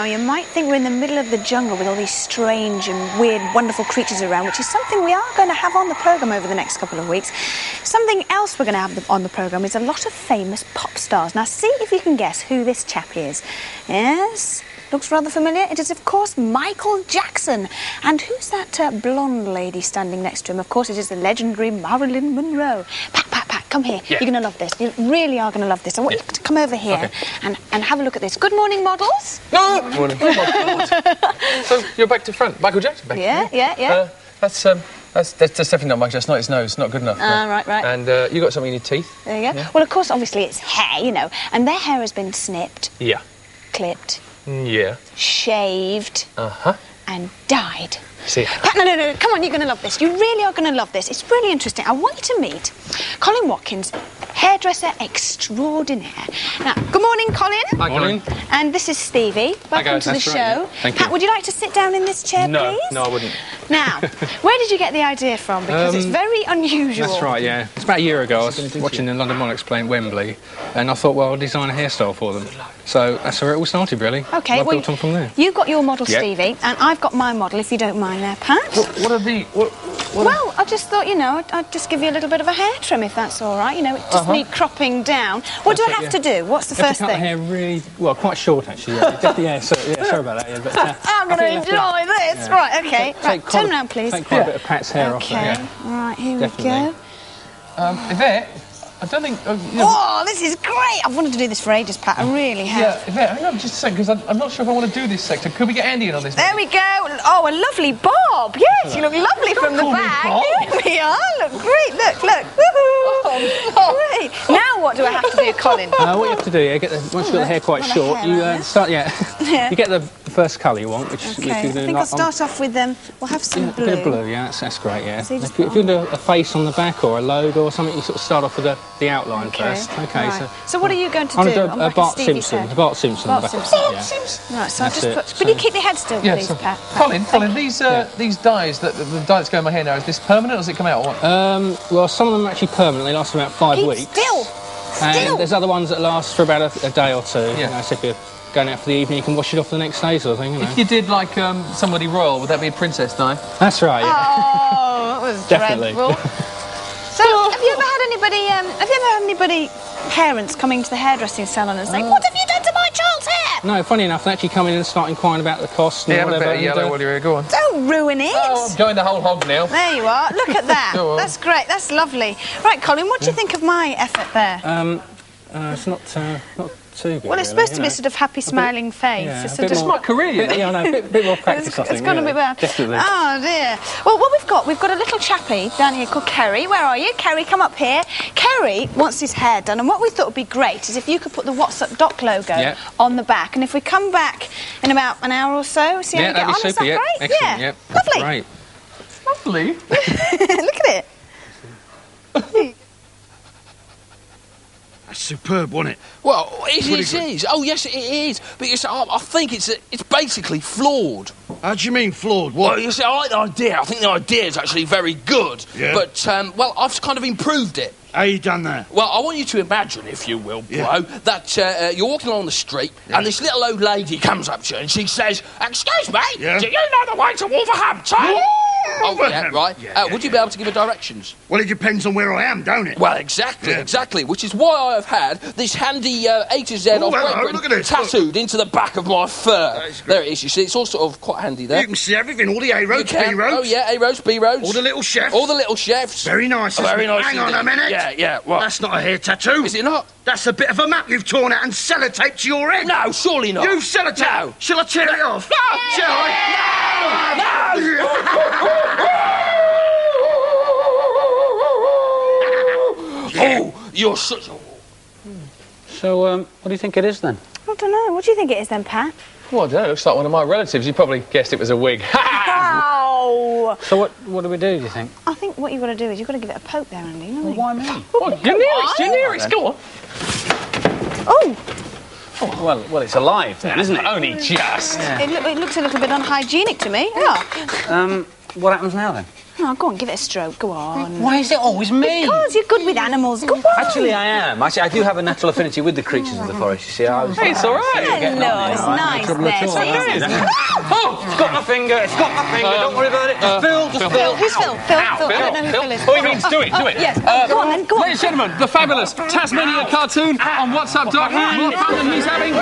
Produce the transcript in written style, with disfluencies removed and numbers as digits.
you might think we're in the middle of the jungle with all these strange and weird, wonderful creatures around, which is something we are going to have on the programme over the next couple of weeks. Something else we're going to have on the programme is a lot of famous pop stars. Now, see if you can guess who this chap is. Yes? Looks rather familiar. It is, of course, Michael Jackson. And who's that blonde lady standing next to him? Of course, it is the legendary Marilyn Monroe. Pat, come here. Yeah. You're going to love this. You really are going to love this. I want you to come over here and have a look at this. Good morning, models. No! Good morning. Oh, my God. So, you're back to front. Michael Jackson back Yeah. That's definitely not Michael Jackson. Not his nose. It's not good enough. Right. And you got something in your teeth. There you go. Yeah. Well, of course, obviously, it's hair, you know. And their hair has been snipped. Yeah. Clipped. Yeah. Shaved. And dyed. See. Pat, no. Come on, you're going to love this. You really are going to love this. It's really interesting. I want you to meet Colin Watkins, hairdresser extraordinaire. Now, good morning, Colin. Hi, Colin. And this is Stevie. Welcome to the show. Yeah. Thank Pat, you. would you like to sit down in this chair, please? No, I wouldn't. Now, where did you get the idea from? Because it's very unusual. That's right, yeah. It's about a year ago. I was watching the London Monarchs play in Wembley, and I thought, well, I'll design a hairstyle for them. So that's where it all started, really. OK, I built on from there. You've got your model, Stevie, and I've got my model, if you don't mind there, Pat. What are the... Well, I just thought, you know, I'd just give you a little bit of a hair trim, if that's all right. You know, it just need cropping down. What do I have to do? What's the first thing? You have to cut the hair really... Well, quite short, actually. Sorry about that. Yeah, but, I'm going to enjoy this. Yeah. Right, OK. Right, turn around, please. Take quite a bit of Pat's hair off there. OK, right, here we go. Yvette, I don't think... Oh, this is great! I've wanted to do this for ages, Pat. I really have. Yeah, Yvette, hang on just a second, because I'm not sure if I want to do this sector. Could we get Andy in on this? There we go. Oh, a lovely bob. Yes, you look lovely from the back. Here we are. Look great. Look. Woohoo! Great. Now what do I have to do, Colin? What you have to do, once you've got the hair quite short, you start, you get the first colour you want, which OK, I think I'll start off with, we'll have some blue. A bit of blue, yeah, that's great, yeah. So if you do a face on the back or a logo or something, you sort of start off with the outline first. OK, right. So what are you going to do? I'm going to do Bart Simpson. Bart Simpson. Bart Simpson. Right, so I'll just put... Will you keep your head still, please, Pat? Colin, these dyes, the dye that's going in my hair now, is this permanent or does it come out or what? Well, some of them are actually permanent. They last about 5 weeks. Still. And there's other ones that last for about a day or two. Yeah. You know, so if you're going out for the evening, you can wash it off the next day, sort of thing. You know. If you did like somebody royal, would that be a princess dye? That's right. Yeah. Oh, that was dreadful. So, have you ever had anybody, parents coming to the hairdressing salon and saying, "What have you done to my child's hair?" No, funny enough, they actually come in and start inquiring about the cost and whatever. Yeah, a bit of yellow while you're here. Go on. Don't ruin it. Oh, I'm going the whole hog now. There you are. Look at that. That's great. That's lovely. Right, Colin, what do you think of my effort there? It's not too good. Well, it's supposed to be a sort of happy, smiling face. Yeah, it's just my career, you know. Yeah, I know. Bit more practice, I think. It's gone a bit bad. Definitely. Oh, dear. Well, what we've got a little chappie down here called Kerry. Where are you? Kerry, come up here. Kerry wants his hair done, and what we thought would be great is if you could put the What's Up Doc logo on the back, and if we come back in about an hour or so, see how we get on. Super, is that great? Excellent, yeah. Lovely. Great. Lovely. Look at it. That's superb, wasn't it? Well, it is. Oh, yes, it is. But you see, I think it's basically flawed. How do you mean flawed? What? Well, you see, I like the idea. I think the idea is actually very good. Yeah. But, well, I've kind of improved it. How you done that? Well, I want you to imagine, if you will, bro, that you're walking along the street and this little old lady comes up to you and she says, "Excuse me, do you know the way to Wolverhampton?" Oh, yeah, right. Would you be able to give her directions? Well, it depends on where I am, don't it? Well, exactly. Which is why I have had this handy A to Z of Great Britain tattooed into the back of my fur. There it is, you see. It's all sort of quite handy there. You can see everything, all the A roads, B roads. Oh, yeah, A roads, B roads. All the little chefs. All the little chefs. Very nice. Very nice. Hang on a minute. Yeah, what? That's not a hair tattoo. Is it not? That's a bit of a map you've torn out and sellotaped to your head. No, surely not. You've sellotaped. No. Shall I tear it off? No. Shall I? Oh, you're such a... So, what do you think it is, then? I don't know. What do you think it is then, Pat? Well, I don't know. It looks like one of my relatives. You probably guessed it was a wig. Oh! So what do we do you think? I think what you've got to do is you've got to give it a poke there, Andy. Well, why me? Generics, go on. Oh! Well, it's alive then, isn't it? Only just. It looks a little bit unhygienic to me. Yeah. What happens now then? Oh, go on, give it a stroke. Go on. Why is it always me? Because you're good with animals. Go on. Actually, I am. Actually, I do have a natural affinity with the creatures of the forest, you see. Hey, it's all right. Hello, it's nice there. Oh, it's got my finger. It's got my finger. Don't worry about it. Phil, just Phil. Who's Phil? Phil. I don't know who Phil is. Oh, he means do it. Yes. Go on then. Go on. Ladies and gentlemen, the fabulous Tasmania cartoon on WhatsApp Doc. What fun that he's having.